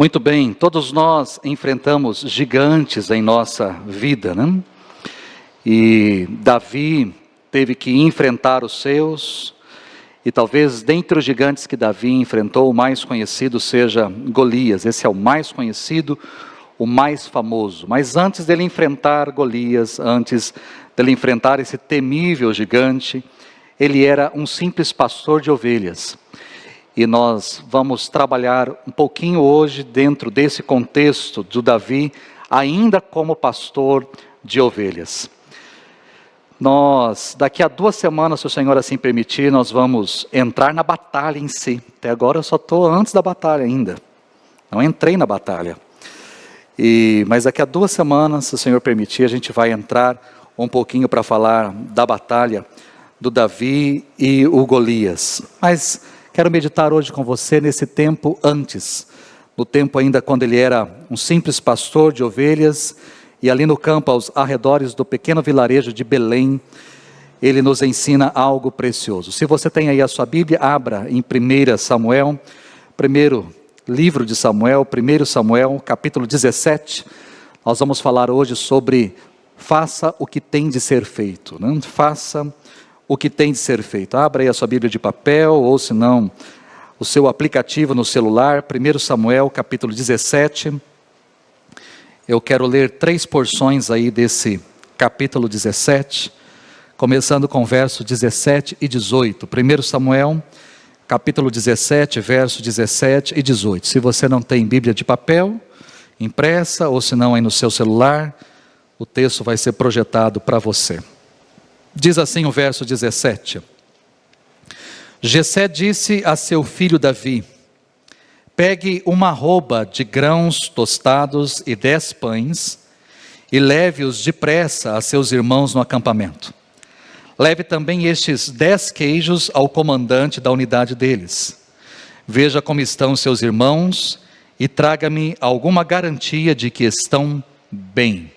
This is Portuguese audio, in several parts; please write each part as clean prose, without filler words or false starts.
Muito bem, todos nós enfrentamos gigantes em nossa vida, né? E Davi teve que enfrentar os seus, e talvez dentre os gigantes que Davi enfrentou, o mais conhecido seja Golias. Esse é o mais conhecido, o mais famoso. Mas antes dele enfrentar Golias, antes dele enfrentar esse temível gigante, ele era um simples pastor de ovelhas. E nós vamos trabalhar um pouquinho hoje dentro desse contexto do Davi, ainda como pastor de ovelhas. Daqui a 2 semanas, se o Senhor assim permitir, nós vamos entrar na batalha em si. Até agora eu só estou antes da batalha ainda. Não entrei na batalha. Mas daqui a 2 semanas, se o Senhor permitir, a gente vai entrar um pouquinho para falar da batalha do Davi e o Golias. Mas quero meditar hoje com você nesse tempo antes, no tempo ainda quando ele era um simples pastor de ovelhas, e ali no campo, aos arredores do pequeno vilarejo de Belém, ele nos ensina algo precioso. Se você tem aí a sua Bíblia, abra em 1 Samuel, primeiro livro de Samuel, 1 Samuel, capítulo 17, nós vamos falar hoje sobre faça o que tem de ser feito, né? Faça o que tem de ser feito. Abra aí a sua Bíblia de papel, ou se não, o seu aplicativo no celular, 1 Samuel, capítulo 17. Eu quero ler 3 porções aí desse capítulo 17, começando com verso 17 e 18. 1 Samuel, capítulo 17, verso 17 e 18. Se você não tem Bíblia de papel, impressa, ou se não aí no seu celular, o texto vai ser projetado para você. Diz assim o verso 17: Jessé disse a seu filho Davi: pegue uma arroba de grãos tostados e 10 pães, e leve-os depressa a seus irmãos no acampamento. Leve também estes 10 queijos ao comandante da unidade deles. Veja como estão seus irmãos, e traga-me alguma garantia de que estão bem.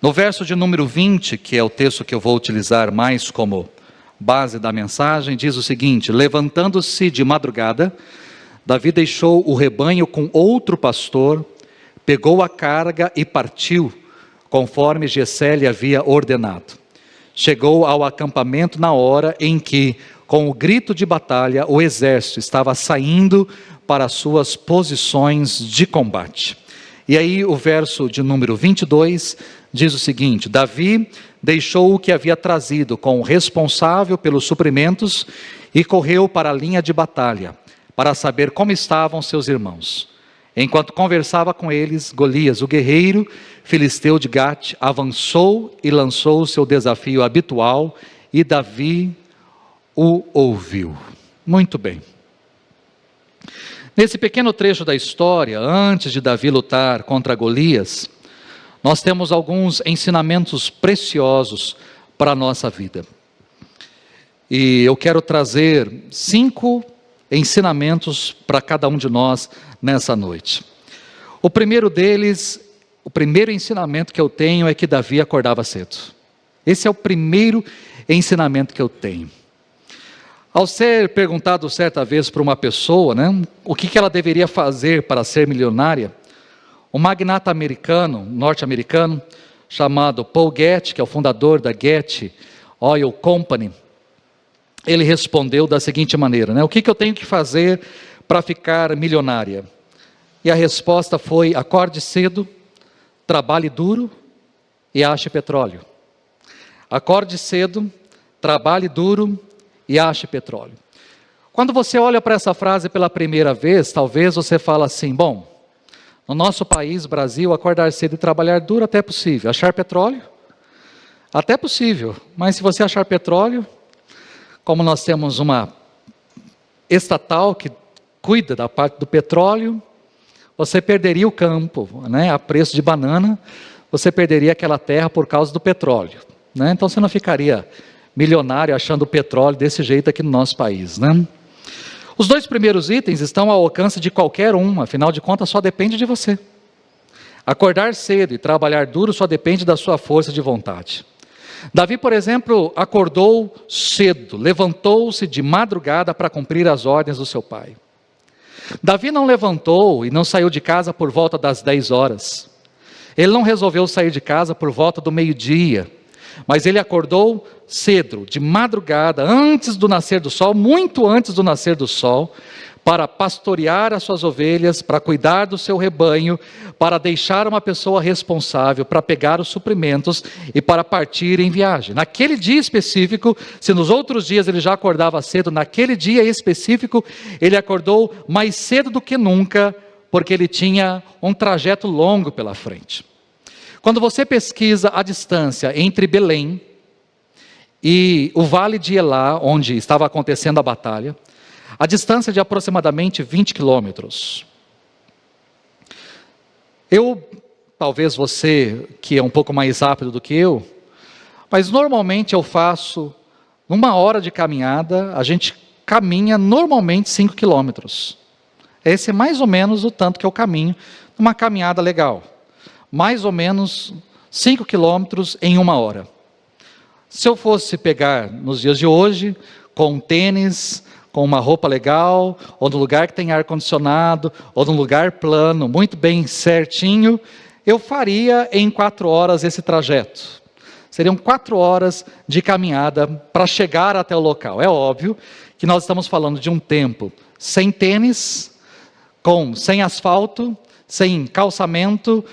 No verso de número 20, que é o texto que eu vou utilizar mais como base da mensagem, diz o seguinte: levantando-se de madrugada, Davi deixou o rebanho com outro pastor, pegou a carga e partiu, conforme Jessé lhe havia ordenado. Chegou ao acampamento na hora em que, com o grito de batalha, o exército estava saindo para suas posições de combate. E aí o verso de número 22 diz o seguinte: Davi deixou o que havia trazido com o responsável pelos suprimentos e correu para a linha de batalha, para saber como estavam seus irmãos. Enquanto conversava com eles, Golias, o guerreiro filisteu de Gate, avançou e lançou o seu desafio habitual, e Davi o ouviu. Muito bem. Nesse pequeno trecho da história, antes de Davi lutar contra Golias, nós temos alguns ensinamentos preciosos para a nossa vida. E eu quero trazer 5 ensinamentos para cada um de nós nessa noite. O primeiro deles, o primeiro ensinamento que eu tenho é que Davi acordava cedo. Esse é o primeiro ensinamento que eu tenho. Ao ser perguntado certa vez para uma pessoa, o que ela deveria fazer para ser milionária, um magnata norte-americano, chamado Paul Getty, que é o fundador da Getty Oil Company, ele respondeu da seguinte maneira: o que eu tenho que fazer para ficar milionária? E a resposta foi: acorde cedo, trabalhe duro e ache petróleo. Acorde cedo, trabalhe duro e ache petróleo. Quando você olha para essa frase pela primeira vez, talvez você fale assim: bom, no nosso país, Brasil, acordar cedo e trabalhar duro até é possível. Achar petróleo? Até possível, mas se você achar petróleo, como nós temos uma estatal que cuida da parte do petróleo, você perderia o campo, a preço de banana, você perderia aquela terra por causa do petróleo, Então você não ficaria milionário achando petróleo desse jeito aqui no nosso país, Os 2 primeiros itens estão ao alcance de qualquer um, afinal de contas só depende de você. Acordar cedo e trabalhar duro só depende da sua força de vontade. Davi, por exemplo, acordou cedo, levantou-se de madrugada para cumprir as ordens do seu pai. Davi não levantou e não saiu de casa por volta das 10 horas. Ele não resolveu sair de casa por volta do meio-dia, mas ele acordou cedo, de madrugada, antes do nascer do sol, muito antes do nascer do sol, para pastorear as suas ovelhas, para cuidar do seu rebanho, para deixar uma pessoa responsável, para pegar os suprimentos e para partir em viagem. Naquele dia específico, se nos outros dias ele já acordava cedo, naquele dia específico, ele acordou mais cedo do que nunca, porque ele tinha um trajeto longo pela frente. Quando você pesquisa a distância entre Belém e o Vale de Elá, onde estava acontecendo a batalha, a distância de aproximadamente 20 quilômetros. Talvez você, que é um pouco mais rápido do que eu, mas normalmente eu faço, numa hora de caminhada, a gente caminha normalmente 5 quilômetros. Esse é mais ou menos o tanto que eu caminho, numa caminhada legal. Mais ou menos 5 quilômetros em uma hora. Se eu fosse pegar nos dias de hoje, com um tênis, com uma roupa legal, ou num lugar que tem ar-condicionado, ou num lugar plano, muito bem certinho, eu faria em 4 horas esse trajeto. Seriam 4 horas de caminhada para chegar até o local. É óbvio que nós estamos falando de um tempo sem tênis, sem asfalto, sem calçamento,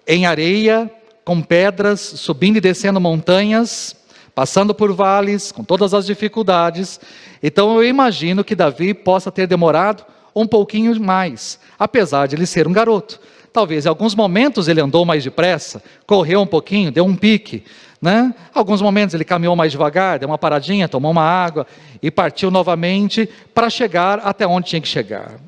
em areia, com pedras, subindo e descendo montanhas, passando por vales, com todas as dificuldades. Então eu imagino que Davi possa ter demorado um pouquinho mais, apesar de ele ser um garoto. Talvez em alguns momentos ele andou mais depressa, correu um pouquinho, deu um pique, né? Alguns momentos ele caminhou mais devagar, deu uma paradinha, tomou uma água e partiu novamente para chegar até onde tinha que chegar.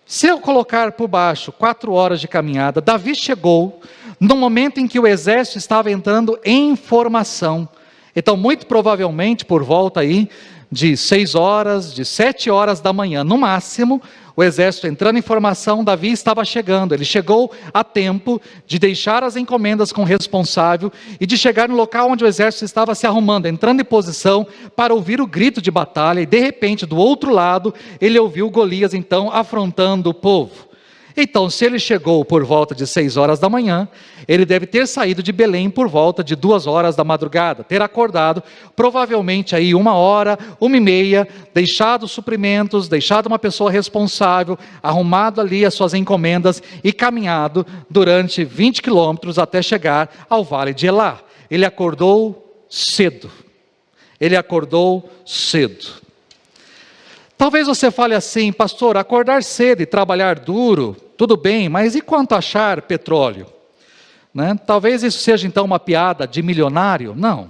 Se eu colocar por baixo 4 horas de caminhada, Davi chegou no momento em que o exército estava entrando em formação. Então, muito provavelmente, por volta aí de 6 horas, de 7 horas da manhã, no máximo, o exército entrando em formação, Davi estava chegando. Ele chegou a tempo de deixar as encomendas com o responsável e de chegar no local onde o exército estava se arrumando, entrando em posição para ouvir o grito de batalha. E de repente, do outro lado, ele ouviu Golias então afrontando o povo. Então, se ele chegou por volta de 6 horas da manhã, ele deve ter saído de Belém por volta de 2 horas da madrugada, ter acordado, provavelmente aí 1 hora, 1h30, deixado suprimentos, deixado uma pessoa responsável, arrumado ali as suas encomendas e caminhado durante 20 quilômetros até chegar ao Vale de Elá. Ele acordou cedo. Ele acordou cedo. Talvez você fale assim, pastor, acordar cedo e trabalhar duro, tudo bem, mas e quanto achar petróleo? Né? Talvez isso seja então uma piada de milionário? Não.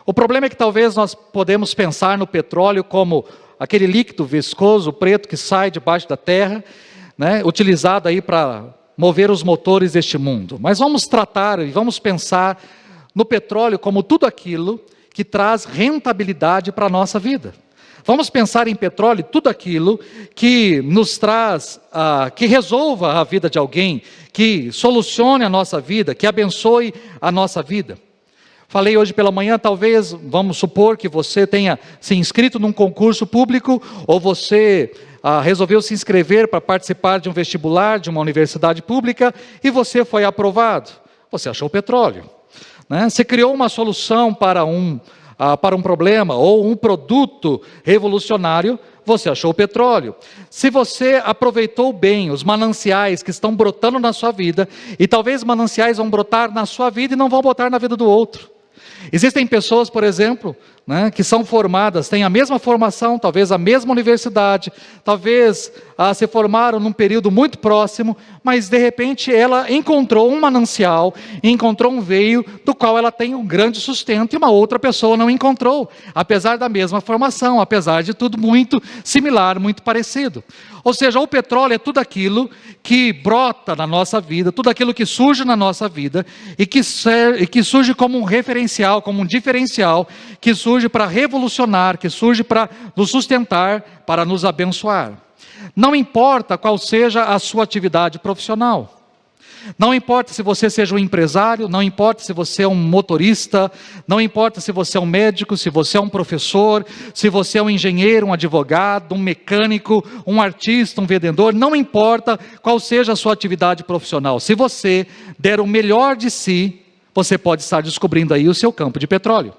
O problema é que talvez nós podemos pensar no petróleo como aquele líquido viscoso, preto, que sai debaixo da terra, né, utilizado aí para mover os motores deste mundo. Mas vamos tratar e vamos pensar no petróleo como tudo aquilo que traz rentabilidade para a nossa vida. Vamos pensar em petróleo, tudo aquilo que nos traz, que resolva a vida de alguém, que solucione a nossa vida, que abençoe a nossa vida. Falei hoje pela manhã, talvez, vamos supor que você tenha se inscrito num concurso público, ou você resolveu se inscrever para participar de um vestibular, de uma universidade pública, e você foi aprovado. Você achou petróleo, né? Você criou uma solução para um problema ou um produto revolucionário, você achou petróleo. Se você aproveitou bem os mananciais que estão brotando na sua vida, e talvez mananciais vão brotar na sua vida e não vão brotar na vida do outro. Existem pessoas, por exemplo, né, que são formadas, têm a mesma formação, talvez a mesma universidade, talvez se formaram num período muito próximo, mas de repente ela encontrou um manancial, encontrou um veio do qual ela tem um grande sustento e uma outra pessoa não encontrou, apesar da mesma formação, apesar de tudo muito similar, muito parecido. Ou seja, o petróleo é tudo aquilo que brota na nossa vida, tudo aquilo que surge na nossa vida e que surge como um referencial, como um diferencial, que surge para revolucionar, que surge para nos sustentar, para nos abençoar. Não importa qual seja a sua atividade profissional. Não importa se você seja um empresário, não importa se você é um motorista, não importa se você é um médico, se você é um professor, se você é um engenheiro, um advogado, um mecânico, um artista, um vendedor, não importa qual seja a sua atividade profissional. Se você der o melhor de si, você pode estar descobrindo aí o seu campo de petróleo.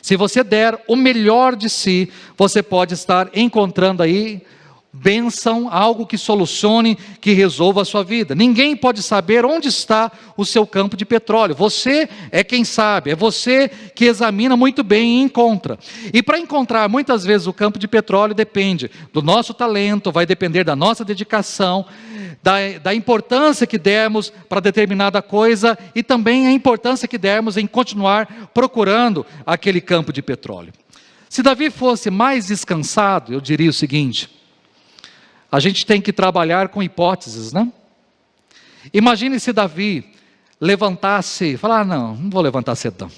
Se você der o melhor de si, você pode estar encontrando aí bênção, algo que solucione, que resolva a sua vida. Ninguém pode saber onde está o seu campo de petróleo. Você é quem sabe, é você que examina muito bem e encontra. E para encontrar, muitas vezes o campo de petróleo depende do nosso talento, vai depender da nossa dedicação, da importância que demos para determinada coisa e também a importância que demos em continuar procurando aquele campo de petróleo. Se Davi fosse mais descansado, eu diria o seguinte: a gente tem que trabalhar com hipóteses, né? Imagine se Davi levantasse, falar, não vou levantar cedo.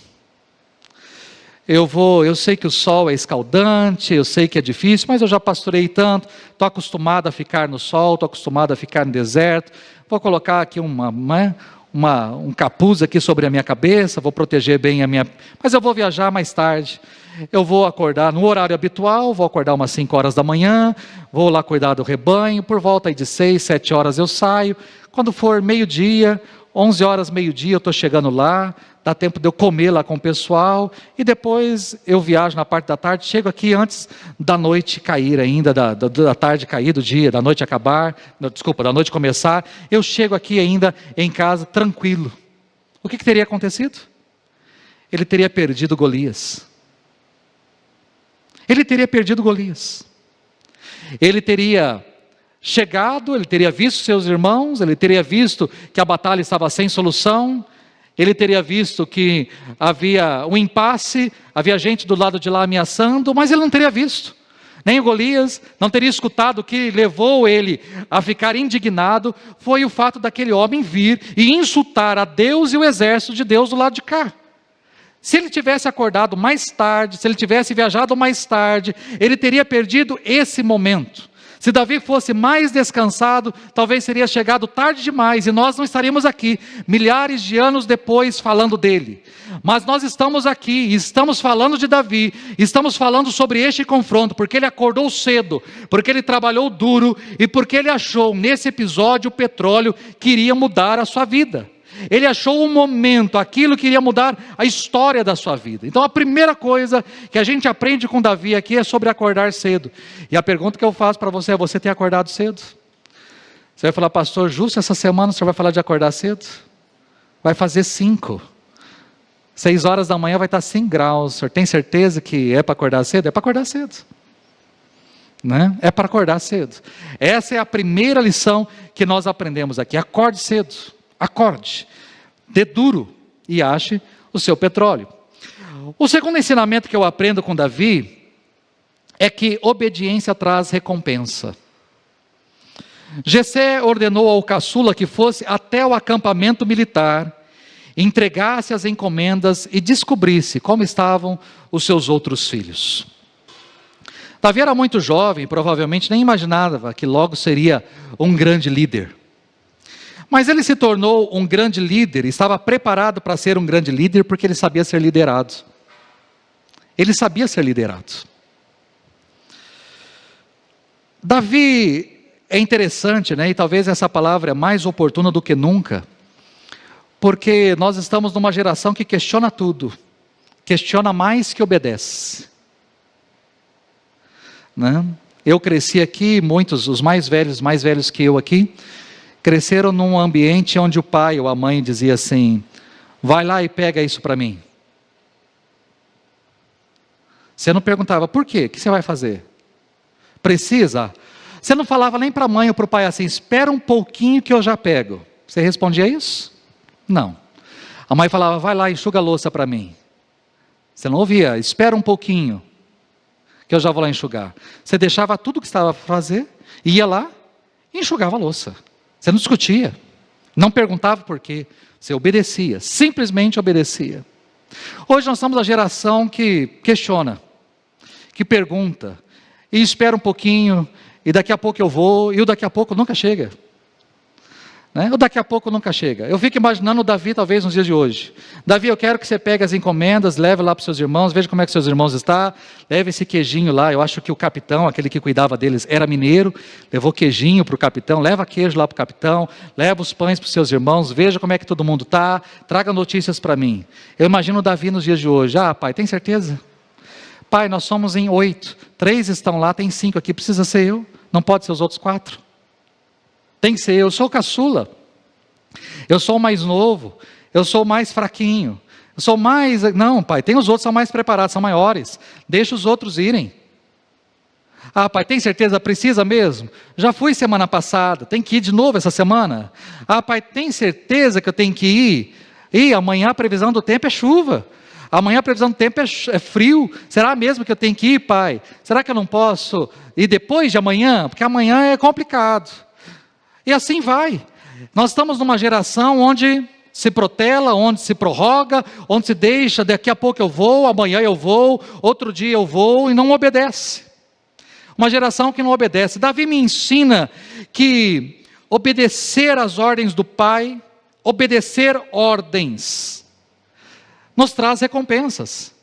Eu sei que o sol é escaldante, eu sei que é difícil, mas eu já pastorei tanto, estou acostumado a ficar no sol, estou acostumado a ficar no deserto, vou colocar aqui um capuz aqui sobre a minha cabeça, vou proteger bem a minha... Mas eu vou viajar mais tarde. Eu vou acordar no horário habitual, vou acordar umas 5 horas da manhã, vou lá cuidar do rebanho, por volta aí de 6, 7 horas eu saio, quando for meio-dia, 11 horas, meio-dia, eu estou chegando lá, dá tempo de eu comer lá com o pessoal, e depois eu viajo na parte da tarde, chego aqui antes da noite cair ainda, da tarde cair, do dia, da noite acabar, da noite começar, eu chego aqui ainda em casa tranquilo. O que teria acontecido? Ele teria perdido Golias. Ele teria perdido Golias. Ele teria chegado, ele teria visto seus irmãos, ele teria visto que a batalha estava sem solução, ele teria visto que havia um impasse, havia gente do lado de lá ameaçando, mas ele não teria visto. Nem o Golias, não teria escutado. O que levou ele a ficar indignado foi o fato daquele homem vir e insultar a Deus e o exército de Deus do lado de cá. Se ele tivesse acordado mais tarde, se ele tivesse viajado mais tarde, ele teria perdido esse momento. Se Davi fosse mais descansado, talvez seria chegado tarde demais e nós não estaríamos aqui, milhares de anos depois, falando dele. Mas nós estamos aqui e estamos falando de Davi, estamos falando sobre este confronto, porque ele acordou cedo, porque ele trabalhou duro e porque ele achou nesse episódio o petróleo que iria mudar a sua vida. Ele achou um momento, aquilo que iria mudar a história da sua vida. Então a primeira coisa que a gente aprende com Davi aqui é sobre acordar cedo. E a pergunta que eu faço para você é: você tem acordado cedo? Você vai falar, pastor, justo essa semana o senhor vai falar de acordar cedo? Vai fazer 5. 6 horas da manhã vai estar 5 graus. O senhor tem certeza que é para acordar cedo? É para acordar cedo. Né? É para acordar cedo. Essa é a primeira lição que nós aprendemos aqui. Acorde cedo. Acorde, dê duro e ache o seu petróleo. O segundo ensinamento que eu aprendo com Davi é que obediência traz recompensa. Jessé ordenou ao caçula que fosse até o acampamento militar, entregasse as encomendas e descobrisse como estavam os seus outros filhos. Davi era muito jovem, provavelmente nem imaginava que logo seria um grande líder. Mas ele se tornou um grande líder, estava preparado para ser um grande líder porque ele sabia ser liderado. Ele sabia ser liderado. Davi é interessante, né? E talvez essa palavra é mais oportuna do que nunca, porque nós estamos numa geração que questiona tudo, questiona mais que obedece. Né? Eu cresci aqui, muitos, os mais velhos que eu aqui, cresceram num ambiente onde o pai ou a mãe dizia assim: vai lá e pega isso para mim. Você não perguntava, por quê? O que você vai fazer? Precisa? Você não falava nem para a mãe ou para o pai assim, espera um pouquinho que eu já pego. Você respondia isso? Não. A mãe falava, vai lá, enxuga a louça para mim. Você não ouvia, espera um pouquinho que eu já vou lá enxugar. Você deixava tudo que estava para fazer, ia lá e enxugava a louça. Você não discutia, não perguntava por quê, você obedecia, simplesmente obedecia. Hoje nós somos a geração que questiona, que pergunta, e espera um pouquinho, e daqui a pouco eu vou, e o daqui a pouco nunca chega. né? Ou daqui a pouco nunca chega. Eu fico imaginando o Davi talvez nos dias de hoje. Davi, eu quero que você pegue as encomendas, leve lá para os seus irmãos, veja como é que seus irmãos estão, leve esse queijinho lá. Eu acho que o capitão, aquele que cuidava deles, era mineiro, levou queijinho para o capitão, leva queijo lá para o capitão, leva os pães para os seus irmãos, veja como é que todo mundo está, traga notícias para mim. Eu imagino o Davi nos dias de hoje. Ah, pai, tem certeza? Pai, nós somos em 8, 3 estão lá, tem 5 aqui, precisa ser eu, não pode ser os outros 4. Tem que ser eu sou o caçula, eu sou o mais novo, eu sou o mais fraquinho, eu sou mais... Não, pai, tem os outros, são mais preparados, são maiores, deixa os outros irem. Ah, pai, tem certeza? Precisa mesmo? Já fui semana passada, tem que ir de novo essa semana? Ah, pai, tem certeza que eu tenho que ir? E amanhã a previsão do tempo é chuva, amanhã a previsão do tempo é frio, será mesmo que eu tenho que ir, pai? Será que eu não posso ir depois de amanhã? Porque amanhã é complicado. E assim vai. Nós estamos numa geração onde se protela, onde se prorroga, onde se deixa, daqui a pouco eu vou, amanhã eu vou, outro dia eu vou, e não obedece. Uma geração que não obedece. Davi me ensina que obedecer às ordens do Pai, obedecer ordens, nos traz recompensas.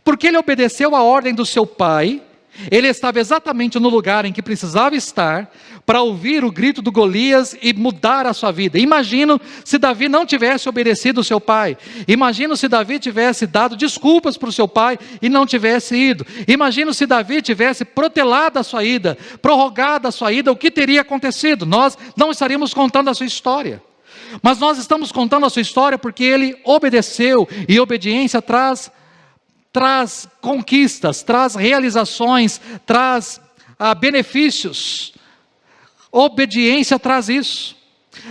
Porque ele obedeceu a ordem do seu pai, ele estava exatamente no lugar em que precisava estar, para ouvir o grito do Golias e mudar a sua vida. Imagino se Davi não tivesse obedecido o seu pai. Imagino se Davi tivesse dado desculpas para o seu pai e não tivesse ido. Imagino se Davi tivesse protelado a sua ida, prorrogado a sua ida, o que teria acontecido? Nós não estaríamos contando a sua história. Mas nós estamos contando a sua história porque ele obedeceu, e obediência traz conquistas, traz realizações, traz benefícios. Obediência traz isso.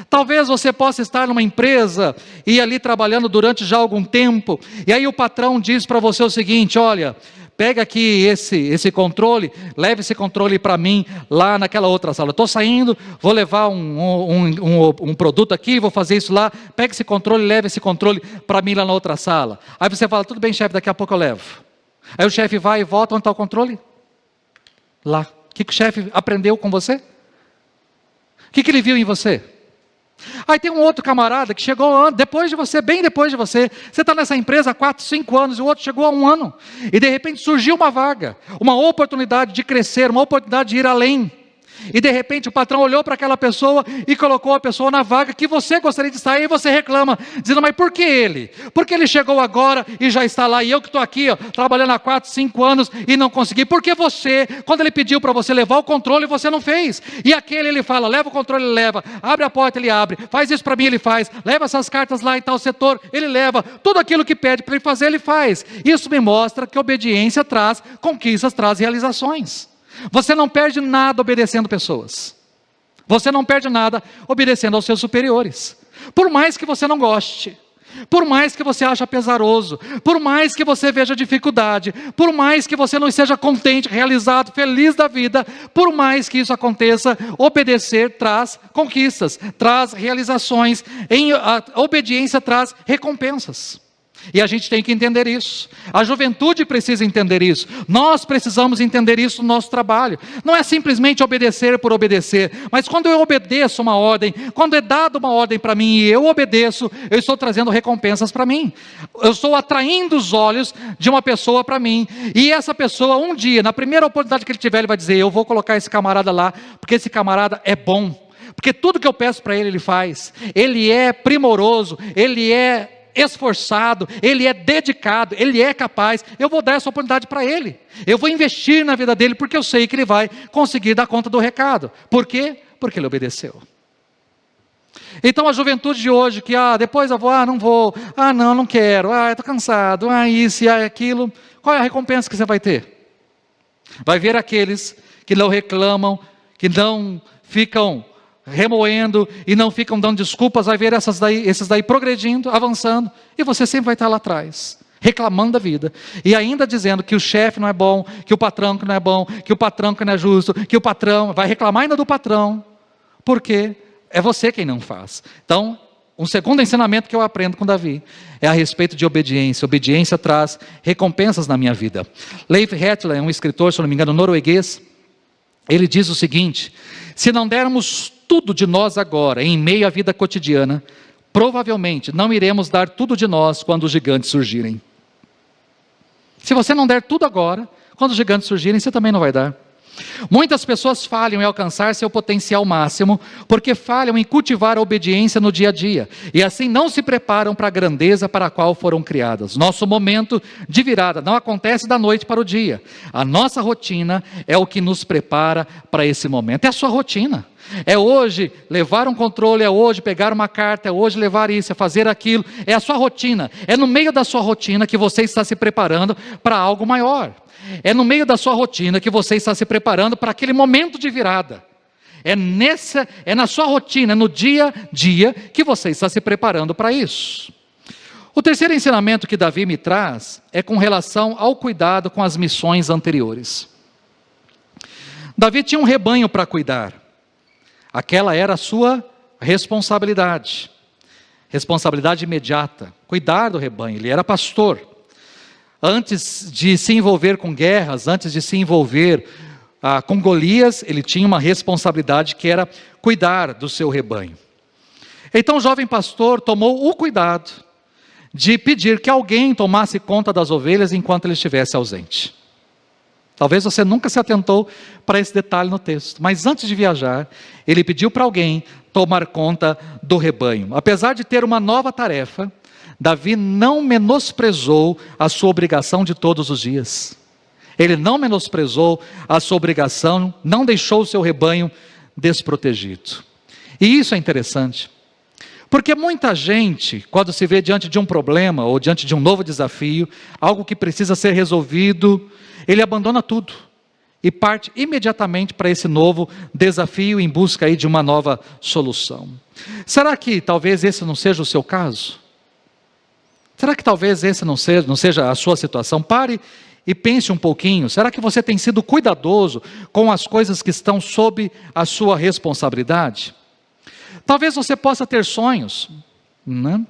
Talvez você possa estar numa empresa e ali trabalhando durante já algum tempo, e aí o patrão diz para você o seguinte: olha, pega aqui esse controle, leve esse controle para mim lá naquela outra sala. Estou saindo, vou levar um produto aqui, vou fazer isso lá, pega esse controle, leve esse controle para mim lá na outra sala. Aí você fala: tudo bem, chefe, daqui a pouco eu levo. Aí o chefe vai e volta, onde está o controle? Lá. O que o chefe aprendeu com você? O que ele viu em você? Aí tem um outro camarada que chegou depois de você, bem depois de você. Você está nessa empresa há 4, 5 anos, e o outro chegou há 1 ano. E de repente surgiu uma vaga, uma oportunidade de crescer, uma oportunidade de ir além. E de repente o patrão olhou para aquela pessoa e colocou a pessoa na vaga que você gostaria de estar, e você reclama, dizendo: mas por que ele? Porque ele chegou agora e já está lá, e eu que estou aqui, trabalhando há 4, 5 anos e não consegui. Porque você, quando ele pediu para você levar o controle, você não fez. E aquele, ele fala: leva o controle, ele leva, abre a porta, ele abre, faz isso para mim, ele faz, leva essas cartas lá em tal setor, ele leva, tudo aquilo que pede para ele fazer, ele faz. Isso me mostra que obediência traz conquistas, traz realizações. Você não perde nada obedecendo pessoas. Você não perde nada obedecendo aos seus superiores. Por mais que você não goste, por mais que você ache pesaroso, por mais que você veja dificuldade, por mais que você não esteja contente, realizado, feliz da vida, por mais que isso aconteça, obedecer traz conquistas, traz realizações, a obediência traz recompensas. E a gente tem que entender isso. A juventude precisa entender isso. Nós precisamos entender isso no nosso trabalho. Não é simplesmente obedecer por obedecer, mas quando eu obedeço uma ordem, quando é dada uma ordem para mim e eu obedeço, eu estou trazendo recompensas para mim. Eu estou atraindo os olhos de uma pessoa para mim. E essa pessoa, um dia, na primeira oportunidade que ele tiver, ele vai dizer: eu vou colocar esse camarada lá, porque esse camarada é bom. Porque tudo que eu peço para ele, ele faz. Ele é primoroso, ele é esforçado, ele é dedicado, ele é capaz. Eu vou dar essa oportunidade para ele, eu vou investir na vida dele, porque eu sei que ele vai conseguir dar conta do recado. Por quê? Porque ele obedeceu. Então a juventude de hoje, que depois eu vou, não vou, não quero, estou cansado, isso e aquilo, qual é a recompensa que você vai ter? Vai ver aqueles que não reclamam, que não ficam remoendo e não ficam dando desculpas, vai ver esses daí progredindo, avançando, e você sempre vai estar lá atrás, reclamando da vida, e ainda dizendo que o chefe não é bom, que o patrão que não é bom, que o patrão que não é justo, que o patrão, vai reclamar ainda do patrão, porque é você quem não faz. Então, um segundo ensinamento que eu aprendo com Davi é a respeito de obediência. Obediência traz recompensas na minha vida. Leif Hetland é um escritor, se não me engano, norueguês. Ele diz o seguinte: se não dermos tudo de nós agora, em meio à vida cotidiana, provavelmente não iremos dar tudo de nós quando os gigantes surgirem. Se você não der tudo agora, quando os gigantes surgirem, você também não vai dar. Muitas pessoas falham em alcançar seu potencial máximo, porque falham em cultivar a obediência no dia a dia, e assim não se preparam para a grandeza para a qual foram criadas. Nosso momento de virada não acontece da noite para o dia. A nossa rotina é o que nos prepara para esse momento. É a sua rotina. É hoje levar um controle, é hoje pegar uma carta, é hoje levar isso, é fazer aquilo. É a sua rotina. É no meio da sua rotina que você está se preparando para algo maior. É no meio da sua rotina que você está se preparando para aquele momento de virada. É na sua rotina, é no dia a dia que você está se preparando para isso. O terceiro ensinamento que Davi me traz é com relação ao cuidado com as missões anteriores. Davi tinha um rebanho para cuidar. Aquela era a sua responsabilidade. Responsabilidade imediata. Cuidar do rebanho. Ele era pastor. Antes de se envolver com guerras, antes de se envolver com Golias, ele tinha uma responsabilidade que era cuidar do seu rebanho. Então o jovem pastor tomou o cuidado de pedir que alguém tomasse conta das ovelhas enquanto ele estivesse ausente. Talvez você nunca se atentou para esse detalhe no texto, mas antes de viajar, ele pediu para alguém tomar conta do rebanho. Apesar de ter uma nova tarefa, Davi não menosprezou a sua obrigação de todos os dias. Ele não menosprezou a sua obrigação, não deixou o seu rebanho desprotegido. E isso é interessante, porque muita gente, quando se vê diante de um problema ou diante de um novo desafio, algo que precisa ser resolvido, ele abandona tudo e parte imediatamente para esse novo desafio em busca aí de uma nova solução. Será que talvez esse não seja o seu caso? Será que talvez esse não seja a sua situação? Pare e pense um pouquinho. Será que você tem sido cuidadoso com as coisas que estão sob a sua responsabilidade? Talvez você possa ter sonhos, né?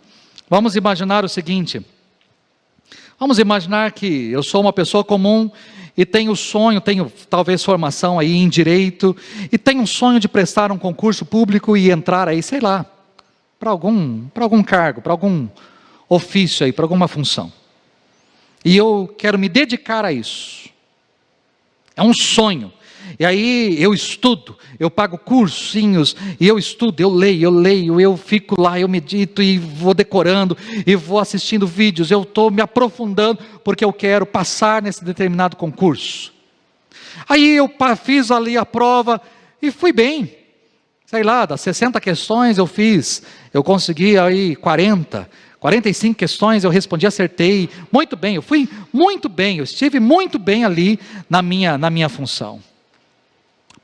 Vamos imaginar o seguinte. Vamos imaginar que eu sou uma pessoa comum e tenho sonho, tenho talvez formação aí em direito, e tenho um sonho de prestar um concurso público e entrar aí, sei lá, para algum cargo, para algum ofício aí, para alguma função. E eu quero me dedicar a isso. É um sonho. E aí eu estudo, eu pago cursinhos, e eu estudo, eu leio, eu fico lá, eu medito e vou decorando, e vou assistindo vídeos, eu estou me aprofundando, porque eu quero passar nesse determinado concurso. Aí eu fiz ali a prova, e fui bem. Sei lá, das 60 questões eu consegui aí 45 questões eu respondi, acertei, muito bem, eu fui muito bem, eu estive muito bem ali na minha função.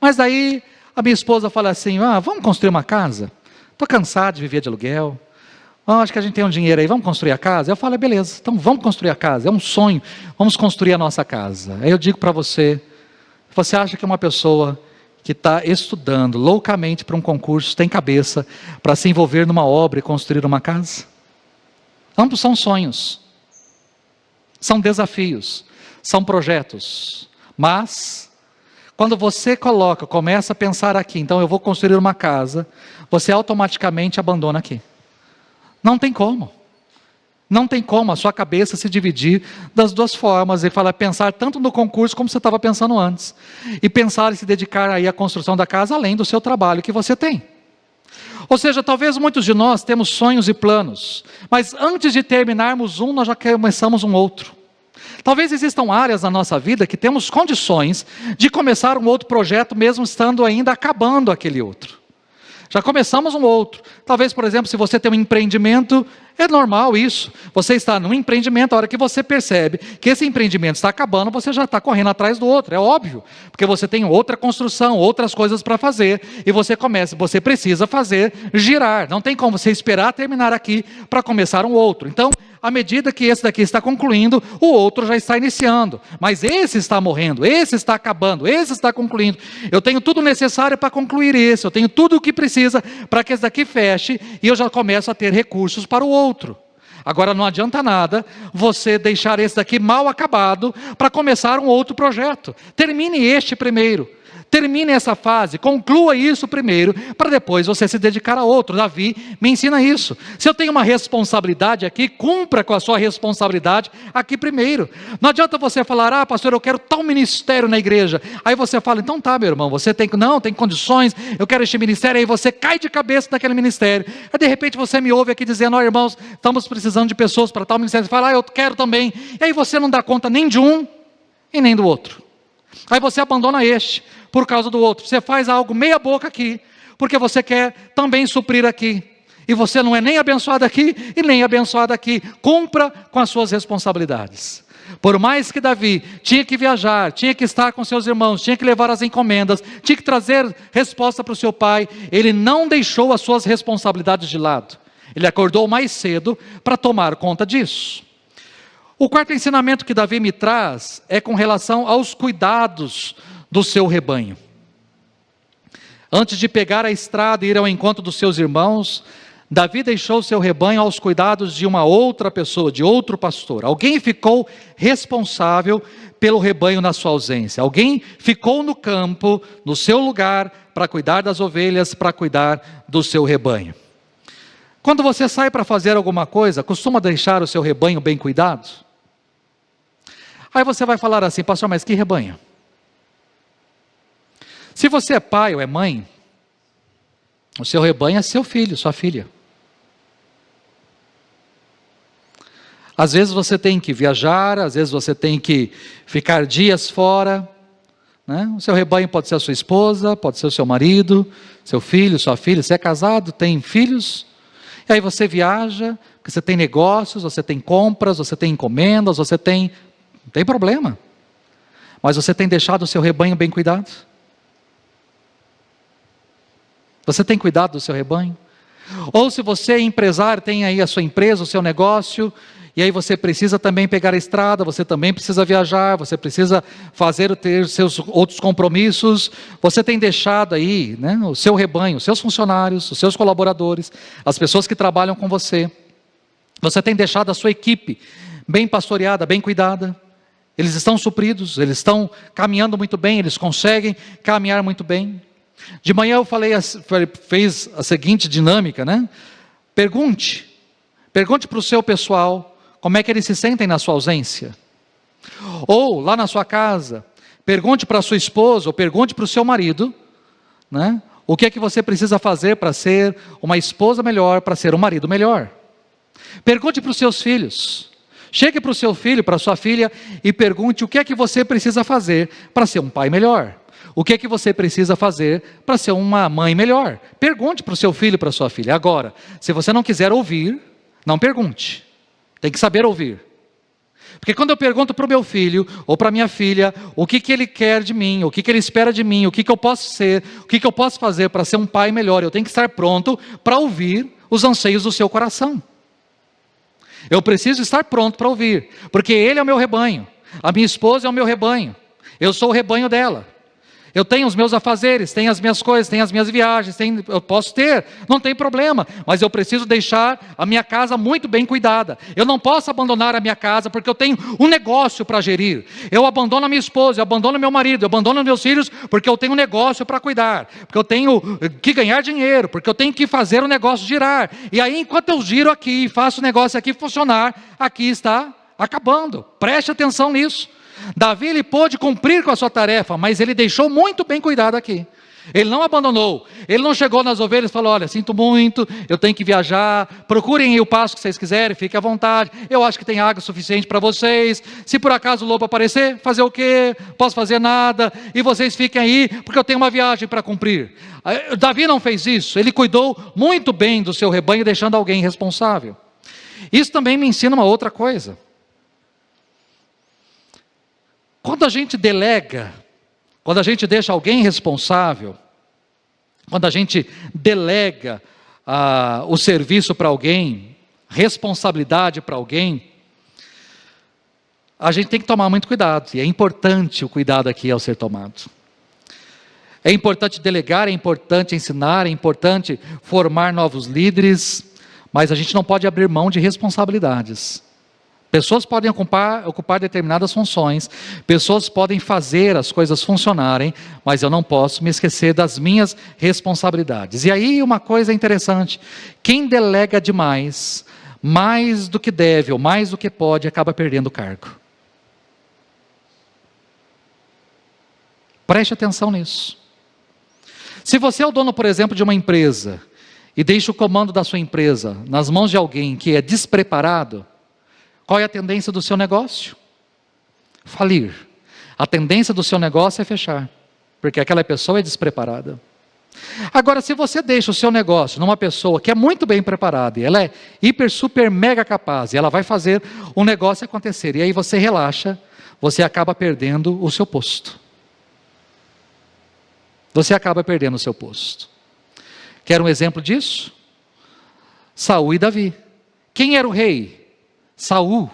Mas daí a minha esposa fala assim, vamos construir uma casa? Estou cansado de viver de aluguel, acho que a gente tem um dinheiro aí, vamos construir a casa? Eu falo, beleza, então vamos construir a casa, é um sonho, vamos construir a nossa casa. Aí eu digo para você, você acha que uma pessoa que está estudando loucamente para um concurso tem cabeça para se envolver numa obra e construir uma casa? Ambos são sonhos, são desafios, são projetos, mas quando você começa a pensar aqui, então eu vou construir uma casa, você automaticamente abandona aqui. Não tem como. Não tem como a sua cabeça se dividir das duas formas e pensar tanto no concurso como você estava pensando antes. E pensar e se dedicar aí à construção da casa além do seu trabalho que você tem. Ou seja, talvez muitos de nós temos sonhos e planos, mas antes de terminarmos um, nós já começamos um outro. Talvez existam áreas na nossa vida que temos condições de começar um outro projeto, mesmo estando ainda acabando aquele outro. Já começamos um outro. Talvez, por exemplo, se você tem um empreendimento, é normal isso. Você está num empreendimento, a hora que você percebe que esse empreendimento está acabando, você já está correndo atrás do outro, é óbvio. Porque você tem outra construção, outras coisas para fazer, e você precisa fazer girar. Não tem como você esperar terminar aqui para começar um outro. Então, à medida que esse daqui está concluindo, o outro já está iniciando. Mas esse está morrendo, esse está acabando, esse está concluindo. Eu tenho tudo necessário para concluir esse, eu tenho tudo o que precisa para que esse daqui feche, e eu já começo a ter recursos para o outro. Agora não adianta nada você deixar esse daqui mal acabado para começar um outro projeto. Termine este primeiro. Termine essa fase, conclua isso primeiro, para depois você se dedicar a outro. Davi me ensina isso. Se eu tenho uma responsabilidade aqui, cumpra com a sua responsabilidade aqui primeiro. Não adianta você falar, pastor, eu quero tal ministério na igreja. Aí você fala, então tá, meu irmão, você tem condições, eu quero este ministério. Aí você cai de cabeça naquele ministério. Aí de repente você me ouve aqui dizendo, irmãos, estamos precisando de pessoas para tal ministério. Você fala, eu quero também. E aí você não dá conta nem de um e nem do outro. Aí você abandona este por causa do outro. Você faz algo meia boca aqui, porque você quer também suprir aqui. E você não é nem abençoado aqui e nem abençoado aqui. Cumpra com as suas responsabilidades. Por mais que Davi tinha que viajar, tinha que estar com seus irmãos, tinha que levar as encomendas, tinha que trazer resposta para o seu pai, ele não deixou as suas responsabilidades de lado. Ele acordou mais cedo para tomar conta disso. O quarto ensinamento que Davi me traz é com relação aos cuidados do seu rebanho. Antes de pegar a estrada e ir ao encontro dos seus irmãos, Davi deixou o seu rebanho aos cuidados de uma outra pessoa, de outro pastor. Alguém ficou responsável pelo rebanho na sua ausência. Alguém ficou no campo, no seu lugar, para cuidar das ovelhas, para cuidar do seu rebanho. Quando você sai para fazer alguma coisa, costuma deixar o seu rebanho bem cuidado? Aí você vai falar assim, pastor, mas que rebanho? Se você é pai ou é mãe, o seu rebanho é seu filho, sua filha. Às vezes você tem que viajar, às vezes você tem que ficar dias fora, né? O seu rebanho pode ser a sua esposa, pode ser o seu marido, seu filho, sua filha. Você é casado, tem filhos, e aí você viaja, porque você tem negócios, você tem compras, você tem encomendas, não tem problema. Mas você tem deixado o seu rebanho bem cuidado? Você tem cuidado do seu rebanho? Ou se você é empresário, tem aí a sua empresa, o seu negócio, e aí você precisa também pegar a estrada, você também precisa viajar, você precisa ter seus outros compromissos, você tem deixado aí, né, o seu rebanho, os seus funcionários, os seus colaboradores, as pessoas que trabalham com você, você tem deixado a sua equipe bem pastoreada, bem cuidada, eles estão supridos, eles estão caminhando muito bem, eles conseguem caminhar muito bem. De manhã eu fez a seguinte dinâmica, né? Pergunte para o seu pessoal, como é que eles se sentem na sua ausência. Ou lá na sua casa, pergunte para a sua esposa, ou pergunte para o seu marido, né? O que é que você precisa fazer para ser uma esposa melhor, para ser um marido melhor. Pergunte para os seus filhos. Chegue para o seu filho, para a sua filha, e pergunte o que é que você precisa fazer para ser um pai melhor. O que é que você precisa fazer para ser uma mãe melhor? Pergunte para o seu filho e para a sua filha. Agora, se você não quiser ouvir, não pergunte. Tem que saber ouvir. Porque quando eu pergunto para o meu filho ou para a minha filha o que ele quer de mim, o que ele espera de mim, o que eu posso ser, o que eu posso fazer para ser um pai melhor, eu tenho que estar pronto para ouvir os anseios do seu coração. Eu preciso estar pronto para ouvir, porque ele é o meu rebanho, a minha esposa é o meu rebanho, eu sou o rebanho dela. Eu tenho os meus afazeres, tenho as minhas coisas, tenho as minhas viagens, eu posso ter, não tem problema, mas eu preciso deixar a minha casa muito bem cuidada. Eu não posso abandonar a minha casa porque eu tenho um negócio para gerir. Eu abandono a minha esposa, eu abandono meu marido, eu abandono meus filhos porque eu tenho um negócio para cuidar, porque eu tenho que ganhar dinheiro, porque eu tenho que fazer o negócio girar. E aí enquanto eu giro aqui, faço o negócio aqui funcionar, aqui está acabando. Preste atenção nisso. Davi, ele pôde cumprir com a sua tarefa, mas ele deixou muito bem cuidado aqui. Ele não abandonou, ele não chegou nas ovelhas e falou, olha, sinto muito, eu tenho que viajar, procurem aí o pasto que vocês quiserem, fiquem à vontade, eu acho que tem água suficiente para vocês, se por acaso o lobo aparecer, fazer o quê? Posso fazer nada, e vocês fiquem aí, porque eu tenho uma viagem para cumprir. Davi não fez isso, ele cuidou muito bem do seu rebanho, deixando alguém responsável. Isso também me ensina uma outra coisa. Quando a gente delega, quando a gente deixa alguém responsável, quando a gente delega o serviço para alguém, responsabilidade para alguém, a gente tem que tomar muito cuidado, e é importante o cuidado aqui ao ser tomado. É importante delegar, é importante ensinar, é importante formar novos líderes, mas a gente não pode abrir mão de responsabilidades. Pessoas podem ocupar determinadas funções, pessoas podem fazer as coisas funcionarem, mas eu não posso me esquecer das minhas responsabilidades. E aí uma coisa interessante, quem delega demais, mais do que deve ou mais do que pode, acaba perdendo o cargo. Preste atenção nisso. Se você é o dono, por exemplo, de uma empresa, e deixa o comando da sua empresa nas mãos de alguém que é despreparado, qual é a tendência do seu negócio? Falir. A tendência do seu negócio é fechar, porque aquela pessoa é despreparada. Agora, se você deixa o seu negócio numa pessoa que é muito bem preparada, e ela é hiper, super, mega capaz, e ela vai fazer o negócio acontecer, e aí você relaxa, você acaba perdendo o seu posto. Você acaba perdendo o seu posto. Quer um exemplo disso? Saul e Davi. Quem era o rei? Saul.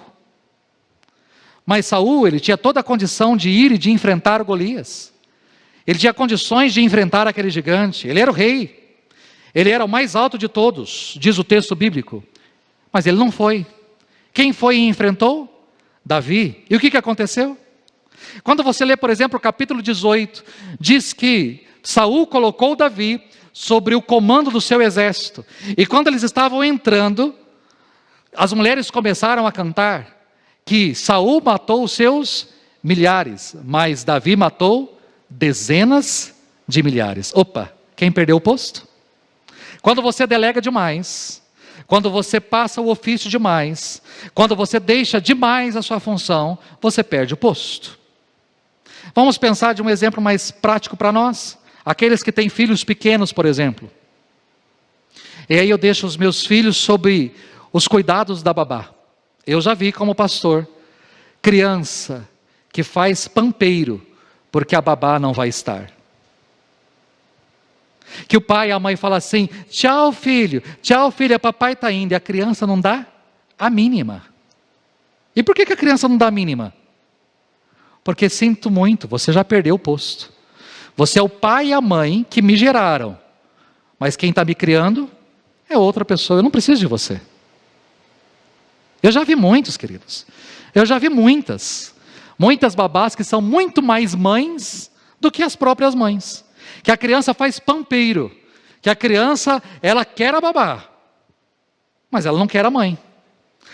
Mas Saul, ele tinha toda a condição de ir e de enfrentar Golias. Ele tinha condições de enfrentar aquele gigante. Ele era o rei. Ele era o mais alto de todos, diz o texto bíblico. Mas ele não foi. Quem foi e enfrentou? Davi. E o que aconteceu? Quando você lê, por exemplo, o capítulo 18, diz que Saul colocou Davi sobre o comando do seu exército. E quando eles estavam entrando, as mulheres começaram a cantar que Saul matou os seus milhares, mas Davi matou dezenas de milhares. Opa, quem perdeu o posto? Quando você delega demais, quando você passa o ofício demais, quando você deixa demais a sua função, você perde o posto. Vamos pensar de um exemplo mais prático para nós. Aqueles que têm filhos pequenos, por exemplo. E aí eu deixo os meus filhos sob os cuidados da babá. Eu já vi como pastor, criança que faz pampeiro, porque a babá não vai estar. Que o pai e a mãe falam assim, tchau filha, papai está indo, e a criança não dá a mínima. E por que a criança não dá a mínima? Porque sinto muito, você já perdeu o posto. Você é o pai e a mãe que me geraram, mas quem está me criando é outra pessoa, eu não preciso de você. Eu já vi muitos, queridos, eu já vi muitas babás que são muito mais mães do que as próprias mães, que a criança faz pampeiro, que a criança, ela quer a babá, mas ela não quer a mãe.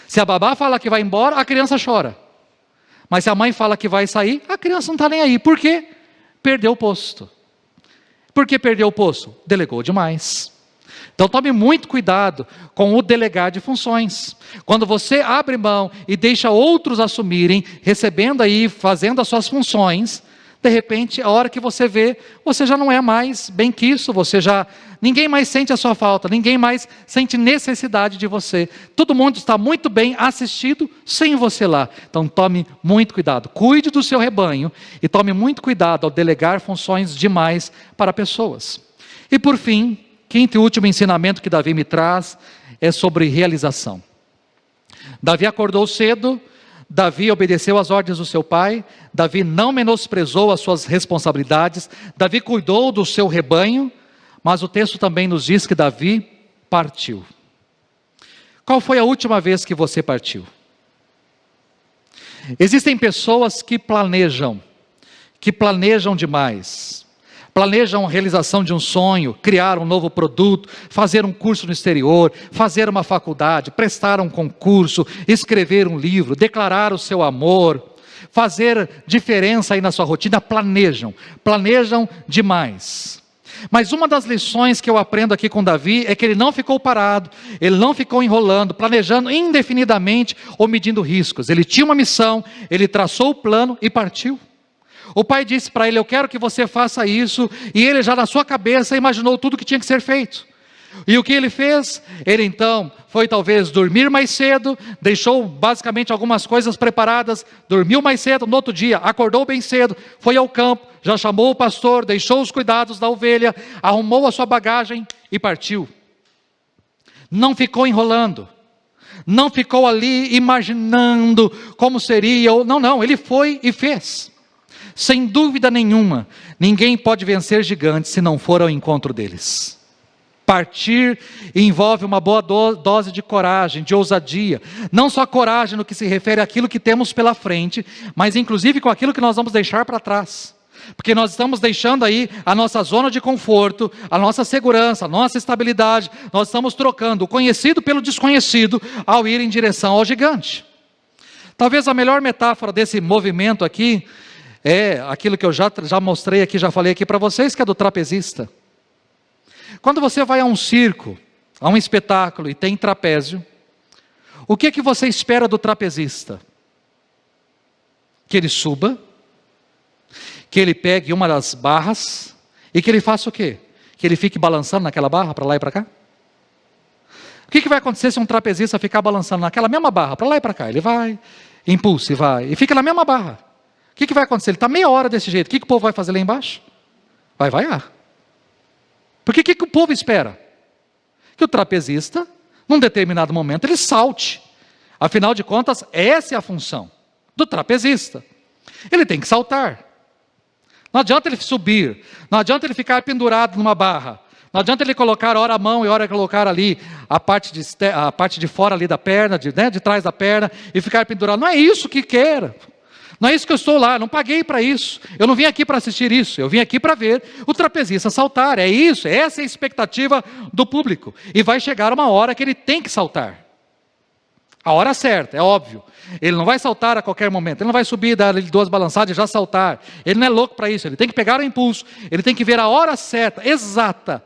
Se a babá fala que vai embora, a criança chora, mas se a mãe fala que vai sair, a criança não está nem aí. Por quê? Perdeu o posto. Por que perdeu o posto? Delegou demais. Então tome muito cuidado com o delegar de funções. Quando você abre mão e deixa outros assumirem, recebendo aí, fazendo as suas funções, de repente, a hora que você vê, você já não é mais bem quisto, ninguém mais sente a sua falta, ninguém mais sente necessidade de você. Todo mundo está muito bem assistido sem você lá. Então tome muito cuidado, cuide do seu rebanho e tome muito cuidado ao delegar funções demais para pessoas. E por fim, quinto e último ensinamento que Davi me traz é sobre realização. Davi acordou cedo, Davi obedeceu às ordens do seu pai, Davi não menosprezou as suas responsabilidades, Davi cuidou do seu rebanho, mas o texto também nos diz que Davi partiu. Qual foi a última vez que você partiu? Existem pessoas que planejam demais. Planejam a realização de um sonho, criar um novo produto, fazer um curso no exterior, fazer uma faculdade, prestar um concurso, escrever um livro, declarar o seu amor, fazer diferença aí na sua rotina. Planejam demais. Mas uma das lições que eu aprendo aqui com Davi é que ele não ficou parado, ele não ficou enrolando, planejando indefinidamente ou medindo riscos. Ele tinha uma missão, ele traçou o plano e partiu. O pai disse para ele, eu quero que você faça isso, e ele já na sua cabeça imaginou tudo que tinha que ser feito. E o que ele fez? Ele então foi talvez dormir mais cedo, deixou basicamente algumas coisas preparadas, dormiu mais cedo, no outro dia acordou bem cedo, foi ao campo, já chamou o pastor, deixou os cuidados da ovelha, arrumou a sua bagagem e partiu. Não ficou enrolando, não ficou ali imaginando como seria, não, ele foi e fez. Sem dúvida nenhuma, ninguém pode vencer gigantes se não for ao encontro deles. Partir envolve uma boa dose de coragem, de ousadia. Não só coragem no que se refere àquilo que temos pela frente, mas inclusive com aquilo que nós vamos deixar para trás. Porque nós estamos deixando aí a nossa zona de conforto, a nossa segurança, a nossa estabilidade. Nós estamos trocando o conhecido pelo desconhecido ao ir em direção ao gigante. Talvez a melhor metáfora desse movimento aqui é aquilo que eu já mostrei aqui, já falei aqui para vocês, que é do trapezista. Quando você vai a um circo, a um espetáculo e tem trapézio, o que é que você espera do trapezista? Que ele suba, que ele pegue uma das barras e que ele faça o quê? Que ele fique balançando naquela barra para lá e para cá? O que vai acontecer se um trapezista ficar balançando naquela mesma barra para lá e para cá? Ele vai, impulsa e vai, e fica na mesma barra. O que vai acontecer? Ele está meia hora desse jeito. O que o povo vai fazer lá embaixo? Vai vaiar. Porque o que o povo espera? Que o trapezista, num determinado momento, ele salte. Afinal de contas, essa é a função do trapezista. Ele tem que saltar. Não adianta ele subir, não adianta ele ficar pendurado numa barra, não adianta ele colocar ora a mão e ora colocar ali a parte de fora ali da perna, de trás da perna, e ficar pendurado. Não é isso que quer. Não é isso que eu estou lá, não paguei para isso. Eu não vim aqui para assistir isso, eu vim aqui para ver o trapezista saltar. É isso, essa é a expectativa do público. E vai chegar uma hora que ele tem que saltar. A hora certa, é óbvio. Ele não vai saltar a qualquer momento, ele não vai subir, dar duas balançadas e já saltar. Ele não é louco para isso, ele tem que pegar o impulso, ele tem que ver a hora certa, exata,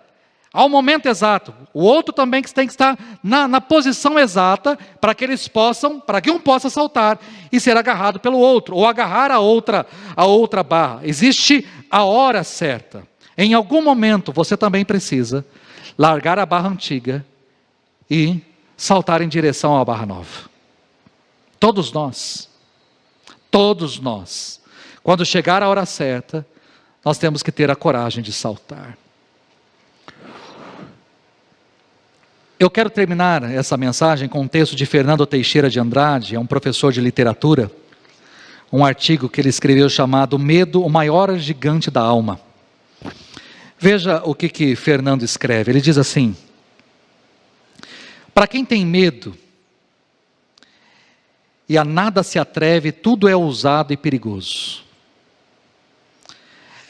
ao momento exato. O outro também que tem que estar na posição exata para que um possa saltar e ser agarrado pelo outro, ou agarrar a outra barra. Existe a hora certa. Em algum momento você também precisa largar a barra antiga e saltar em direção à barra nova. Todos nós, quando chegar a hora certa, nós temos que ter a coragem de saltar. Eu quero terminar essa mensagem com um texto de Fernando Teixeira de Andrade, é um professor de literatura, um artigo que ele escreveu chamado Medo, o maior gigante da alma. Veja o que Fernando escreve, ele diz assim: para quem tem medo e a nada se atreve, tudo é ousado e perigoso.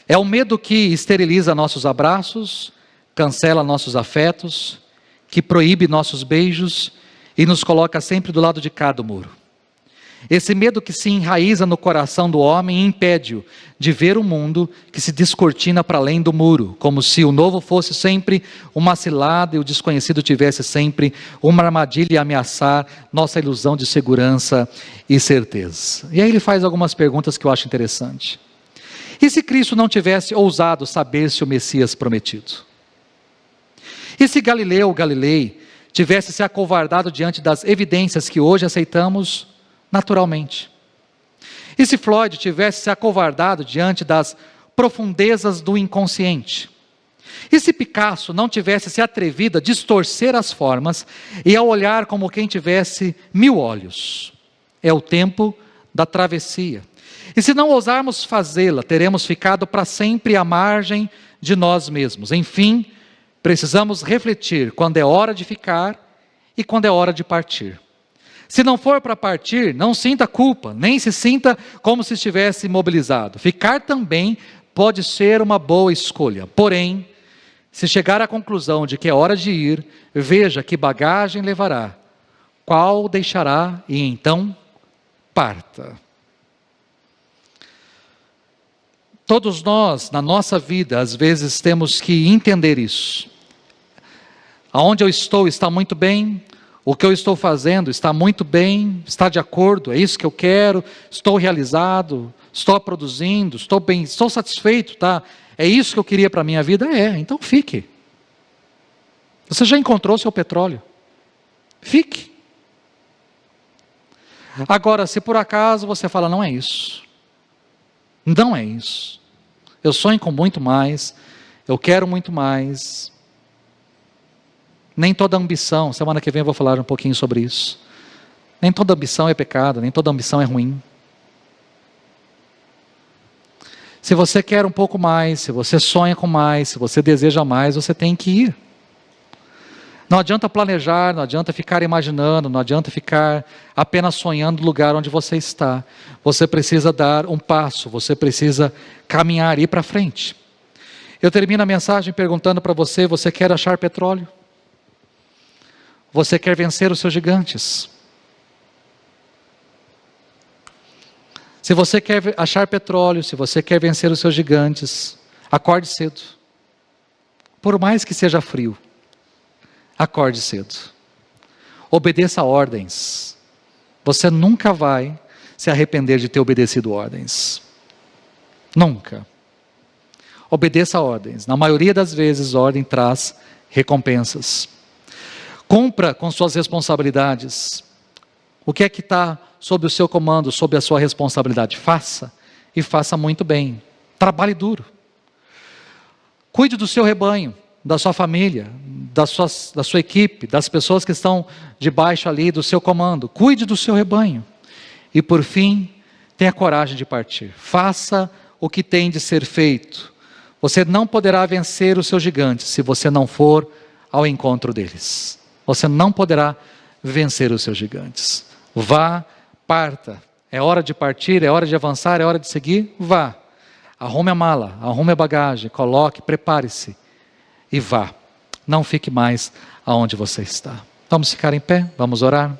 É o medo que esteriliza nossos abraços, cancela nossos afetos, que proíbe nossos beijos e nos coloca sempre do lado de cá do muro. Esse medo que se enraiza no coração do homem impede-o de ver o mundo que se descortina para além do muro, como se o novo fosse sempre uma cilada e o desconhecido tivesse sempre uma armadilha a ameaçar nossa ilusão de segurança e certeza. E aí ele faz algumas perguntas que eu acho interessante. E se Cristo não tivesse ousado saber se o Messias prometido? E se Galileu Galilei tivesse se acovardado diante das evidências que hoje aceitamos naturalmente? E se Freud tivesse se acovardado diante das profundezas do inconsciente? E se Picasso não tivesse se atrevido a distorcer as formas e a olhar como quem tivesse 1000 olhos? É o tempo da travessia. E se não ousarmos fazê-la, teremos ficado para sempre à margem de nós mesmos. Enfim, precisamos refletir quando é hora de ficar e quando é hora de partir. Se não for para partir, não sinta culpa, nem se sinta como se estivesse imobilizado. Ficar também pode ser uma boa escolha. Porém, se chegar à conclusão de que é hora de ir, veja que bagagem levará, qual deixará e então parta. Todos nós, na nossa vida, às vezes temos que entender isso. Aonde eu estou está muito bem, o que eu estou fazendo está muito bem, está de acordo, é isso que eu quero, estou realizado, estou produzindo, estou bem, estou satisfeito, tá? É isso que eu queria para a minha vida? É, então fique. Você já encontrou seu petróleo? Fique. Agora, se por acaso você fala, não é isso, não é isso, eu sonho com muito mais, eu quero muito mais. Nem toda ambição, semana que vem eu vou falar um pouquinho sobre isso. Nem toda ambição é pecado, nem toda ambição é ruim. Se você quer um pouco mais, se você sonha com mais, se você deseja mais, você tem que ir. Não adianta planejar, não adianta ficar imaginando, não adianta ficar apenas sonhando no lugar onde você está. Você precisa dar um passo, você precisa caminhar, ir para frente. Eu termino a mensagem perguntando para você: você quer achar petróleo? Você quer vencer os seus gigantes? Se você quer achar petróleo, se você quer vencer os seus gigantes, acorde cedo. Por mais que seja frio, acorde cedo. Obedeça ordens. Você nunca vai se arrepender de ter obedecido ordens. Nunca. Obedeça ordens. Na maioria das vezes, ordem traz recompensas. Cumpra com suas responsabilidades. O que é que está sob o seu comando, sob a sua responsabilidade? Faça, e faça muito bem. Trabalhe duro. Cuide do seu rebanho, da sua família, da sua equipe, das pessoas que estão debaixo ali do seu comando. Cuide do seu rebanho. E por fim, tenha coragem de partir. Faça o que tem de ser feito. Você não poderá vencer os seus gigantes se você não for ao encontro deles. Você não poderá vencer os seus gigantes. Vá, parta. É hora de partir, é hora de avançar, é hora de seguir. Vá. Arrume a mala, arrume a bagagem, coloque, prepare-se e vá. Não fique mais aonde você está. Vamos ficar em pé, vamos orar.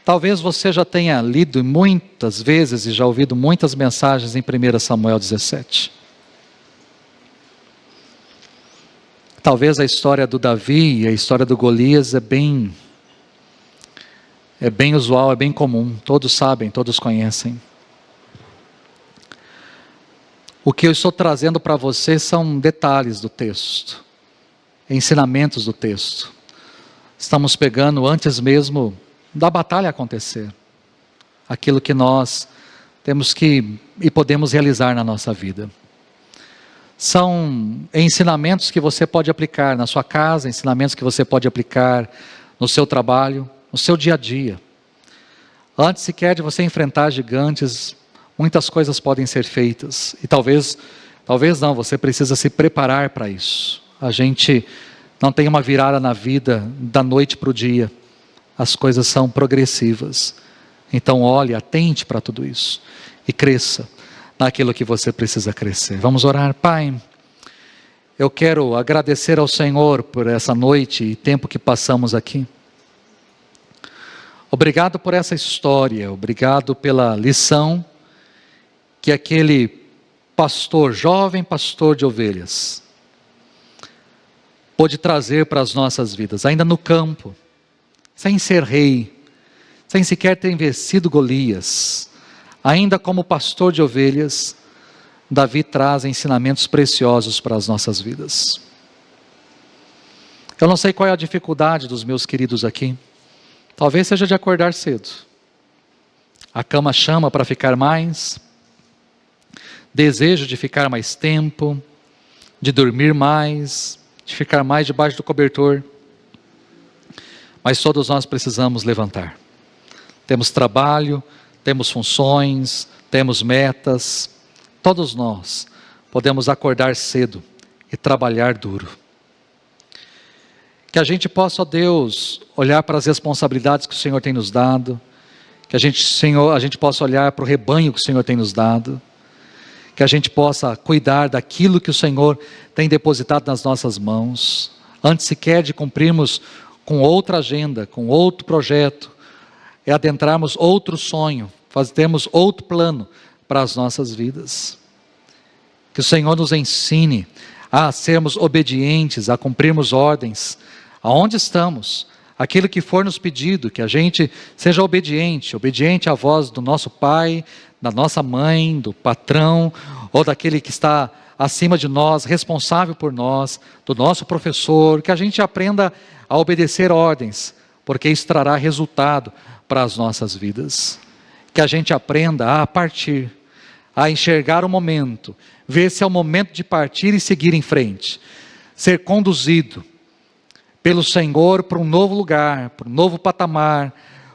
Talvez você já tenha lido muitas vezes e já ouvido muitas mensagens em 1 Samuel 17. Talvez a história do Davi e a história do Golias é bem usual, é bem comum. Todos sabem, todos conhecem. O que eu estou trazendo para você são detalhes do texto, ensinamentos do texto. Estamos pegando antes mesmo da batalha acontecer, aquilo que nós temos que e podemos realizar na nossa vida. São ensinamentos que você pode aplicar na sua casa, ensinamentos que você pode aplicar no seu trabalho, no seu dia a dia. Antes sequer de você enfrentar gigantes, muitas coisas podem ser feitas. E talvez não, você precisa se preparar para isso. A gente não tem uma virada na vida da noite para o dia. As coisas são progressivas. Então olhe, atente para tudo isso e cresça naquilo que você precisa crescer. Vamos orar. Pai, eu quero agradecer ao Senhor por essa noite e tempo que passamos aqui. Obrigado por essa história, obrigado pela lição que aquele pastor, jovem pastor de ovelhas, pôde trazer para as nossas vidas, ainda no campo, sem ser rei, sem sequer ter vencido Golias, ainda como pastor de ovelhas, Davi traz ensinamentos preciosos para as nossas vidas. Eu não sei qual é a dificuldade dos meus queridos aqui, talvez seja de acordar cedo, a cama chama para ficar mais, desejo de ficar mais tempo, de dormir mais, de ficar mais debaixo do cobertor, mas todos nós precisamos levantar. Temos trabalho, temos funções, temos metas. Todos nós podemos acordar cedo e trabalhar duro. Que a gente possa, ó Deus, olhar para as responsabilidades que o Senhor tem nos dado. Que a gente possa olhar para o rebanho que o Senhor tem nos dado. Que a gente possa cuidar daquilo que o Senhor tem depositado nas nossas mãos. Antes sequer de cumprirmos com outra agenda, com outro projeto, é adentrarmos outro sonho, fazermos outro plano para as nossas vidas. Que o Senhor nos ensine a sermos obedientes, a cumprirmos ordens, aonde estamos, aquilo que for nos pedido, que a gente seja obediente à voz do nosso pai, da nossa mãe, do patrão, ou daquele que está acima de nós, responsável por nós, do nosso professor, que a gente aprenda a obedecer ordens, porque isso trará resultado para as nossas vidas. Que a gente aprenda a partir, a enxergar o momento, ver se é o momento de partir e seguir em frente, ser conduzido pelo Senhor para um novo lugar, para um novo patamar,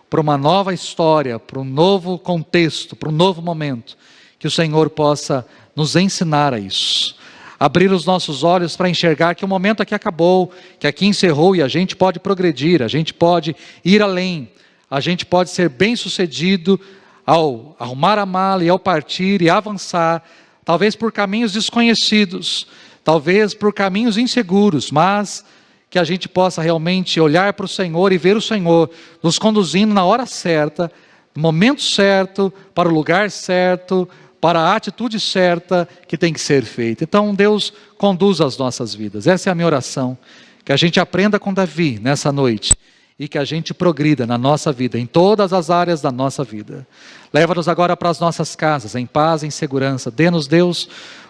para uma nova história, para um novo contexto, para um novo momento. que o Senhor possa nos ensinar a isso. Abrir os nossos olhos para enxergar que o momento aqui acabou, que aqui encerrou e a gente pode progredir, a gente pode ir além, a gente pode ser bem-sucedido ao arrumar a mala e ao partir e avançar, talvez por caminhos desconhecidos, talvez por caminhos inseguros, mas que a gente possa realmente olhar para o Senhor e ver o Senhor nos conduzindo na hora certa, no momento certo, para o lugar certo, para a atitude certa que tem que ser feita. Então Deus conduz as nossas vidas. Essa é a minha oração, que a gente aprenda com Davi nessa noite e que a gente progrida na nossa vida, em todas as áreas da nossa vida. Leva-nos agora para as nossas casas, em paz e em segurança. Dê-nos, Deus,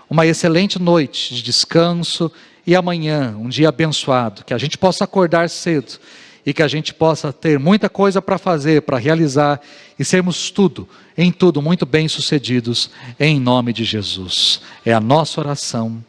uma excelente noite de descanso e amanhã, um dia abençoado, que a gente possa acordar cedo e que a gente possa ter muita coisa para fazer, para realizar e sermos em tudo, muito bem-sucedidos, em nome de Jesus. É a nossa oração.